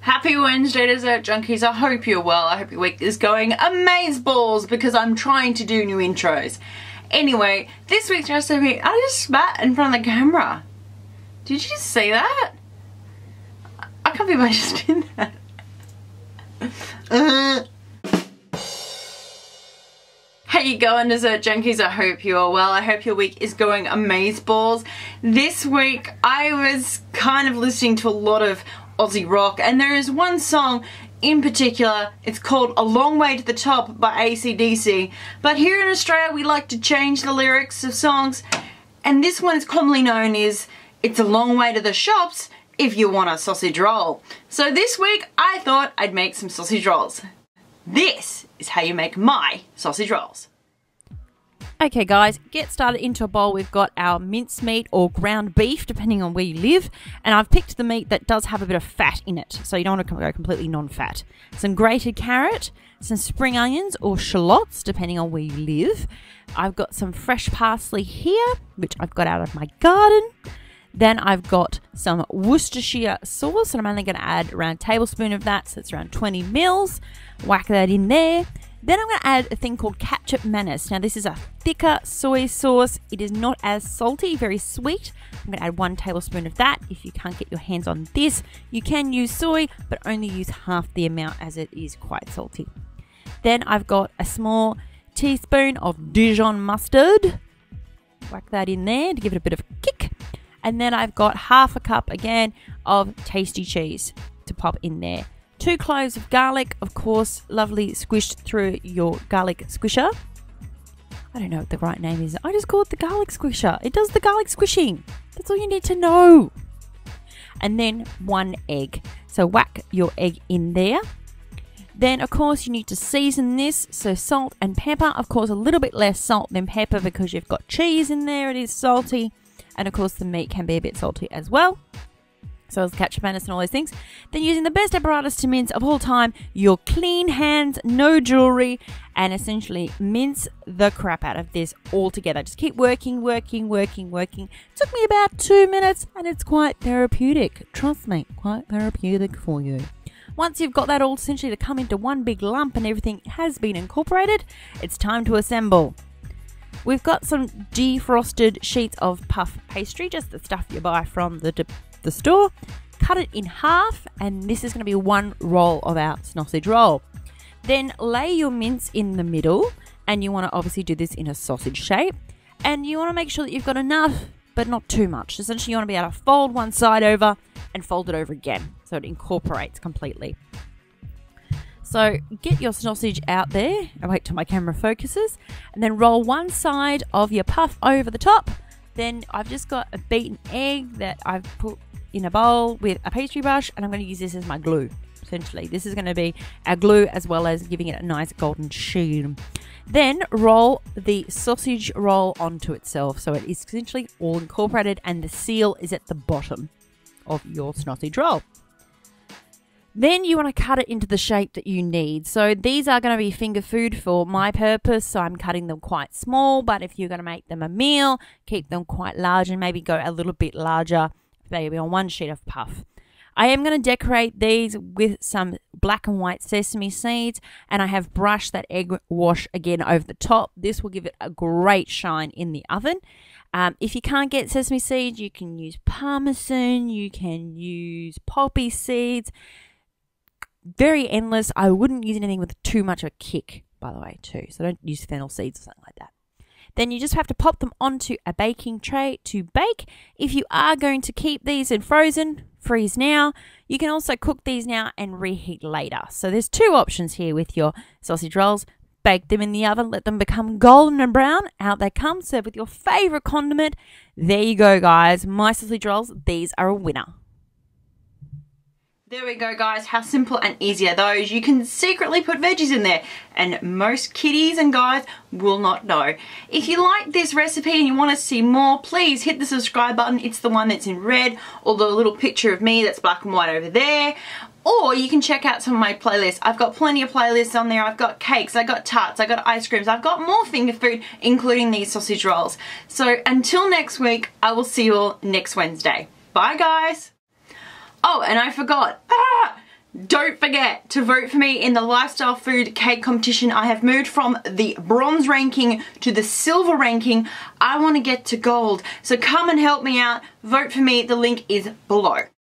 Happy Wednesday, Dessert Junkies. I hope you're well. I hope your week is going amazeballs because I'm trying to do new intros. Anyway, this week's recipe, I just spat in front of the camera. Did you just see that? I can't believe I just did that. How you going, Dessert Junkies? I hope you are well. I hope your week is going amazeballs. This week, I was kind of listening to a lot of Aussie rock, and there is one song in particular. It's called A Long Way to the Top by AC/DC, but here in Australia we like to change the lyrics of songs, and this one is commonly known as It's a Long Way to the Shops if you want a sausage roll. So this week I thought I'd make some sausage rolls. This is how you make my sausage rolls. Okay guys, get started into a bowl. We've got our minced meat or ground beef, depending on where you live. And I've picked the meat that does have a bit of fat in it, so you don't want to go completely non-fat. Some grated carrot, some spring onions or shallots, depending on where you live. I've got some fresh parsley here, which I've got out of my garden. Then I've got some Worcestershire sauce, and I'm only going to add around a tablespoon of that, so it's around 20 mils. Whack that in there. Then I'm going to add a thing called ketchup mannus. Now this is a thicker soy sauce. It is not as salty, very sweet. I'm going to add 1 tablespoon of that. If you can't get your hands on this, you can use soy, but only use half the amount as it is quite salty. Then I've got a small teaspoon of Dijon mustard. Whack that in there to give it a bit of a kick. And then I've got half a cup again of tasty cheese to pop in there. 2 cloves of garlic, of course, lovely squished through your garlic squisher. I don't know what the right name is. I just call it the garlic squisher. It does the garlic squishing. That's all you need to know. And then 1 egg. So whack your egg in there. Then, of course, you need to season this. So salt and pepper. Of course, a little bit less salt than pepper because you've got cheese in there. It is salty. And, of course, the meat can be a bit salty as well. So as ketchup mannus and all those things. Then using the best apparatus to mince of all time, your clean hands, no jewelry, and essentially mince the crap out of this all together. Just keep working. It took me about 2 minutes, and it's quite therapeutic. Trust me, quite therapeutic for you. Once you've got that all essentially to come into one big lump and everything has been incorporated, it's time to assemble. We've got some defrosted sheets of puff pastry, just the stuff you buy from the store. Cut it in half, and this is going to be 1 roll of our sausage roll. Then lay your mince in the middle, and you want to obviously do this in a sausage shape, and you want to make sure that you've got enough but not too much. Essentially you want to be able to fold one side over and fold it over again so it incorporates completely. So get your sausage out there and wait till my camera focuses, and then roll one side of your puff over the top. Then I've just got a beaten egg that I've put in a bowl with a pastry brush, and I'm going to use this as my glue. Essentially, this is going to be our glue as well as giving it a nice golden sheen. Then roll the sausage roll onto itself so it is essentially all incorporated, and the seal is at the bottom of your sausage roll. Then you want to cut it into the shape that you need. So these are going to be finger food for my purpose, so I'm cutting them quite small, but if you're going to make them a meal, keep them quite large and maybe go a little bit larger, maybe on 1 sheet of puff. I am going to decorate these with some black and white sesame seeds, and I have brushed that egg wash again over the top. This will give it a great shine in the oven. If you can't get sesame seeds, you can use parmesan, you can use poppy seeds. Very endless. I wouldn't use anything with too much of a kick, by the way, too. So don't use fennel seeds or something like that. Then you just have to pop them onto a baking tray to bake. If you are going to keep these in frozen, freeze now. You can also cook these now and reheat later. So there's 2 options here with your sausage rolls. Bake them in the oven, let them become golden and brown. Out they come, serve with your favourite condiment. There you go, guys. My sausage rolls, these are a winner. There we go, guys. How simple and easy are those? You can secretly put veggies in there, and most kiddies and guys will not know. If you like this recipe and you want to see more, please hit the subscribe button. It's the one that's in red, or the little picture of me that's black and white over there. Or you can check out some of my playlists. I've got plenty of playlists on there. I've got cakes, I've got tarts, I've got ice creams, I've got more finger food, including these sausage rolls. So until next week, I will see you all next Wednesday. Bye, guys. Oh, and I forgot. don't forget to vote for me in the lifestyle food cake competition. I have moved from the bronze ranking to the silver ranking. I want to get to gold. So come and help me out. Vote for me. The link is below.